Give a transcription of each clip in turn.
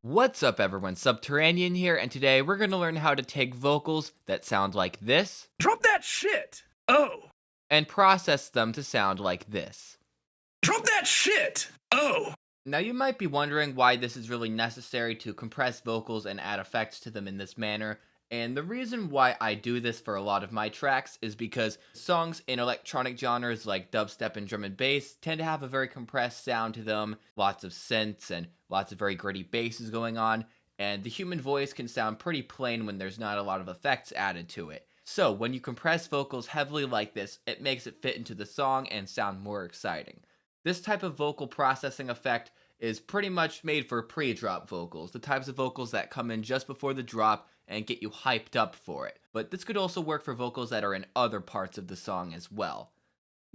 What's up everyone, Subterranean here, and today we're going to learn how to take vocals that sound like this Drop that shit! Oh! and process them to sound like this. Drop that shit! Oh! Now you might be wondering why this is really necessary to compress vocals and add effects to them in this manner, and the reason why I do this for a lot of my tracks is because songs in electronic genres like dubstep and drum and bass tend to have a very compressed sound to them, lots of synths and lots of very gritty basses going on, and the human voice can sound pretty plain when there's not a lot of effects added to it. So when you compress vocals heavily like this, it makes it fit into the song and sound more exciting. This type of vocal processing effect is pretty much made for pre-drop vocals, the types of vocals that come in just before the drop and get you hyped up for it. But this could also work for vocals that are in other parts of the song as well.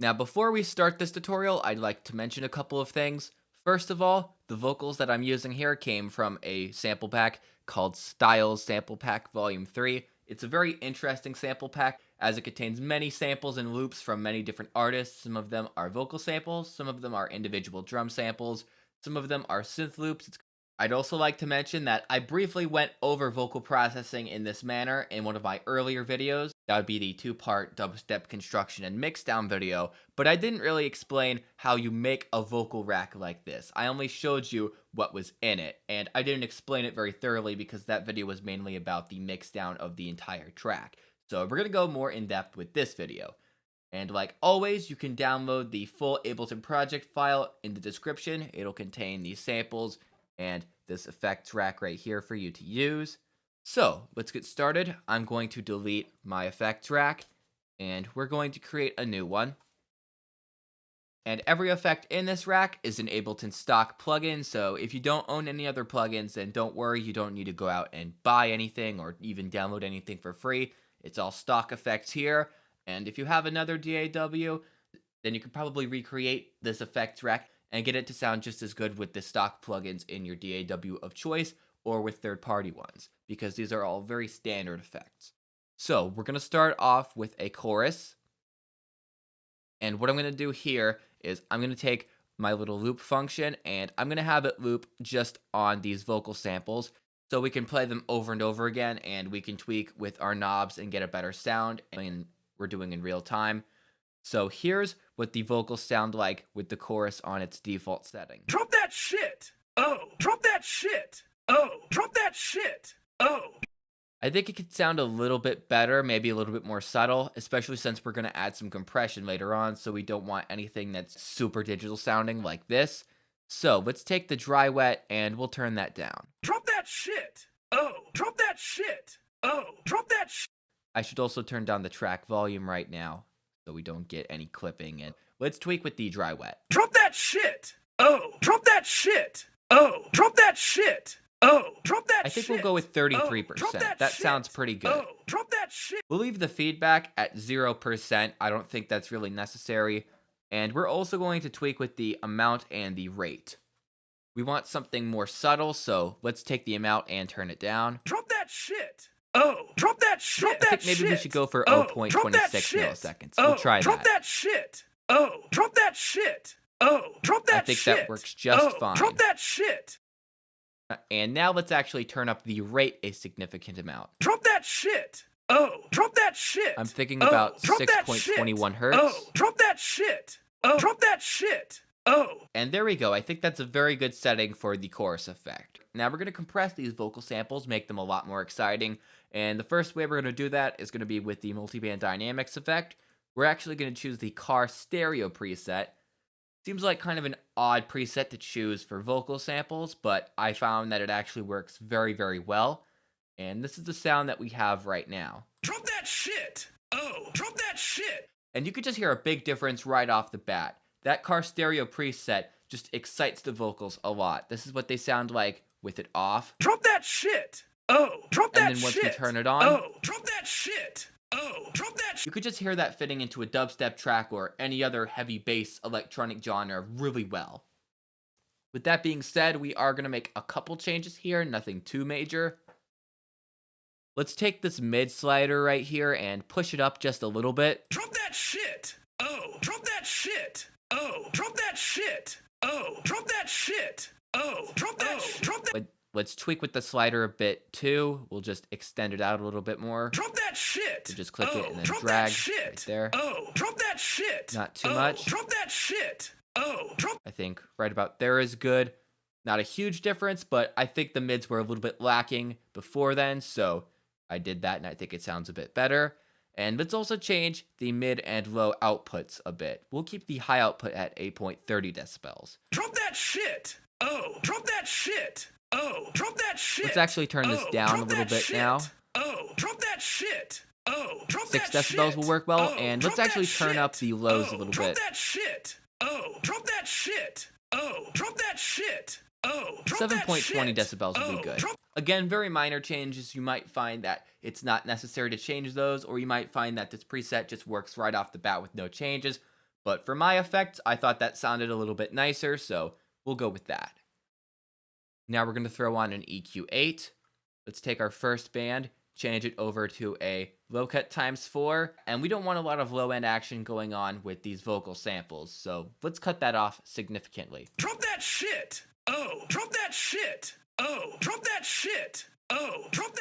Now before we start this tutorial, I'd like to mention a couple of things. First of all, the vocals that I'm using here came from a sample pack called Styles Sample Pack Volume 3. It's a very interesting sample pack as it contains many samples and loops from many different artists. Some of them are vocal samples, some of them are individual drum samples, some of them are synth loops. I'd also like to mention that I briefly went over vocal processing in this manner in one of my earlier videos. That would be the two-part dubstep construction and mixdown video, but I didn't really explain how you make a vocal rack like this. I only showed you what was in it, and I didn't explain it very thoroughly because that video was mainly about the mixdown of the entire track. So we're going to go more in depth with this video. And like always, you can download the full Ableton project file in the description. It'll contain these samples and this effects rack right here for you to use. So let's get started. I'm going to delete my effects rack and we're going to create a new one. And every effect in this rack is an Ableton stock plugin, so if you don't own any other plugins, then don't worry, you don't need to go out and buy anything or even download anything for free. It's all stock effects here, and if you have another DAW, then you can probably recreate this effects rack and get it to sound just as good with the stock plugins in your DAW of choice or with third-party ones, because these are all very standard effects. So we're going to start off with a chorus, and what I'm going to do here is I'm going to take my little loop function and I'm going to have it loop just on these vocal samples so we can play them over and over again and we can tweak with our knobs and get a better sound, and we're doing in real time. So here's what the vocals sound like with the chorus on its default setting. Drop that shit! Oh! Drop that shit! Oh! Drop that shit! Oh! I think it could sound a little bit better, maybe a little bit more subtle, especially since we're going to add some compression later on, so we don't want anything that's super digital sounding like this. So let's take the dry wet and we'll turn that down. Drop that shit! Oh! Drop that shit! Oh! Drop that shit! I should also turn down the track volume right now so we don't get any clipping, and let's tweak with the dry wet. Drop that shit! Oh! Drop that shit! Oh! Drop that shit! Oh! Drop that shit! I think we'll go with 33%. Oh, that sounds pretty good. Oh! Drop that shit! We'll leave the feedback at 0%. I don't think that's really necessary. And we're also going to tweak with the amount and the rate. We want something more subtle, so let's take the amount and turn it down. Drop that shit! Oh! Drop that shit! Drop that I think maybe shit! we should go for Oh, 0.26 drop that shit! milliseconds. Oh! We'll try Drop that shit! Oh! Drop that shit! Oh! Drop that shit! I think that works just fine. Drop that shit! And now let's actually turn up the rate a significant amount. Drop that shit! Oh! Drop that shit! I'm thinking about drop that 6.21 shit. hertz. Oh! Drop that shit! Oh! Drop that shit! Oh! And there we go. I think that's a very good setting for the chorus effect. Now we're going to compress these vocal samples, make them a lot more exciting. And the first way we're going to do that is going to be with the Multiband Dynamics effect. We're actually going to choose the car stereo preset. Seems like kind of an odd preset to choose for vocal samples, but I found that it actually works very, very well. And this is the sound that we have right now. Drop that shit! Oh! Drop that shit! And you could just hear a big difference right off the bat. That car stereo preset just excites the vocals a lot. This is what they sound like with it off. Drop that shit! Oh! Drop that shit! And then once we turn it on, oh! Drop that shit! Oh! Drop that shit! You could just hear that fitting into a dubstep track or any other heavy bass electronic genre really well. With that being said, we are going to make a couple changes here, nothing too major. Let's take this mid slider right here and push it up just a little bit. Drop that shit! Oh! Drop that shit! Oh! Drop that shit! Oh! Drop that shit! Oh! Drop that! Drop that! Let's tweak with the slider a bit too. We'll just extend it out a little bit more. Drop that shit. So just click it and then drop drag that shit. right there. Drop that shit. Not too much. Drop that shit. I think right about there is good. Not a huge difference, but I think the mids were a little bit lacking before then, so I did that and I think it sounds a bit better. And let's also change the mid and low outputs a bit. We'll keep the high output at 8.30 decibels. Drop that shit. Drop that shit. Drop that shit. Let's actually turn this down a little bit now. Drop that shit. 6 decibels will work well, and let's actually turn up the lows a little bit. Drop that shit. Drop that shit. Drop that shit. 7.20 decibels will be good. Again, very minor changes. You might find that it's not necessary to change those, or you might find that this preset just works right off the bat with no changes. But for my effects, I thought that sounded a little bit nicer, so we'll go with that. Now we're going to throw on an EQ8. Let's take our first band, change it over to a low cut ×4, and we don't want a lot of low end action going on with these vocal samples, so let's cut that off significantly. Drop that shit. Drop that shit. Drop that shit. Drop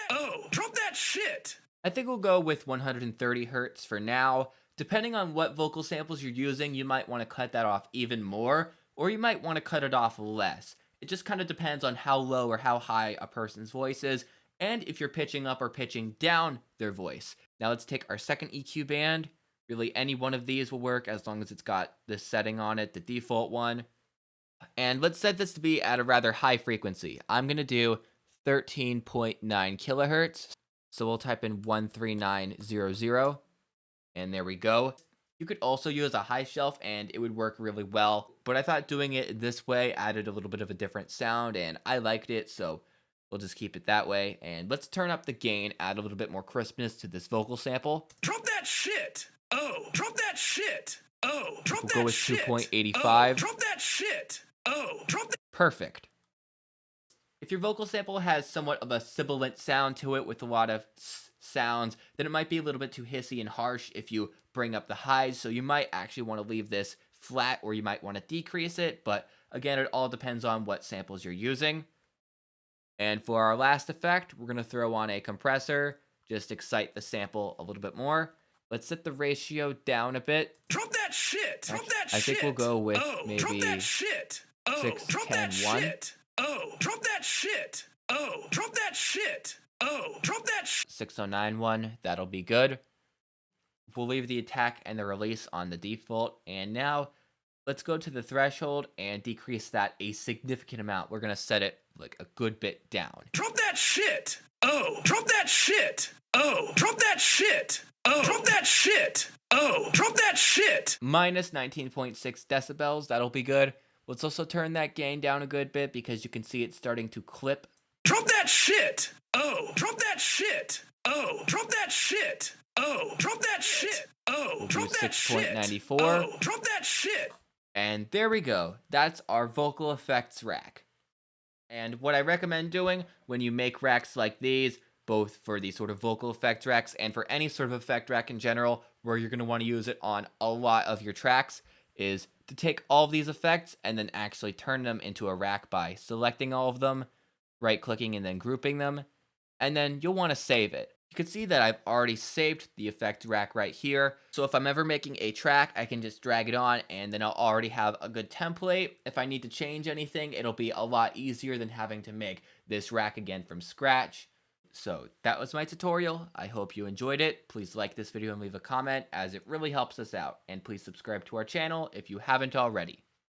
that shit. I think we'll go with 130 hertz for now. Depending on what vocal samples you're using, you might want to cut that off even more, or you might want to cut it off less. It just kind of depends on how low or how high a person's voice is, and if you're pitching up or pitching down their voice. Now let's take our second EQ band. Really, any one of these will work as long as it's got this setting on it, the default one. And let's set this to be at a rather high frequency. I'm going to do 13.9 kilohertz. So we'll type in 13900, and there we go. You could also use a high shelf and it would work really well, but I thought doing it this way added a little bit of a different sound and I liked it, so we'll just keep it that way. And let's turn up the gain, add a little bit more crispness to this vocal sample. Drop that shit. Drop that shit. Drop We'll that go with shit. 2.85. Drop that shit. Drop that. Perfect. If your vocal sample has somewhat of a sibilant sound to it with a lot of sounds, then it might be a little bit too hissy and harsh if you bring up the highs, so you might actually want to leave this flat or you might want to decrease it, but again, it all depends on what samples you're using. And for our last effect, we're going to throw on a compressor, just excite the sample a little bit more. Let's set the ratio down a bit. Drop that shit. Drop that shit. I think we'll go with maybe drop that shit. 6, drop 10, that 1. shit. Drop that shit. Drop that shit. Drop that shit. 6091, that'll be good. We'll leave the attack and the release on the default. And now let's go to the threshold and decrease that a significant amount. We're going to set it like a good bit down. Drop that shit. Drop that shit. Drop that shit. Drop that shit. Drop that shit. Minus 19.6 decibels, that'll be good. Let's also turn that gain down a good bit because you can see it starting to clip. Drop that shit. Drop that shit. Drop that shit. Drop that shit. We'll do Drop that shit. 6.94. Drop that shit. And there we go. That's our vocal effects rack. And what I recommend doing when you make racks like these, both for these sort of vocal effects racks and for any sort of effect rack in general, where you're going to want to use it on a lot of your tracks, is to take all of these effects and then actually turn them into a rack by selecting all of them, right-clicking and then grouping them, and then you'll want to save it. You can see that I've already saved the effect rack right here, so if I'm ever making a track, I can just drag it on and then I'll already have a good template. If I need to change anything, it'll be a lot easier than having to make this rack again from scratch. So that was my tutorial. I hope you enjoyed it. Please like this video and leave a comment as it really helps us out. And please subscribe to our channel if you haven't already.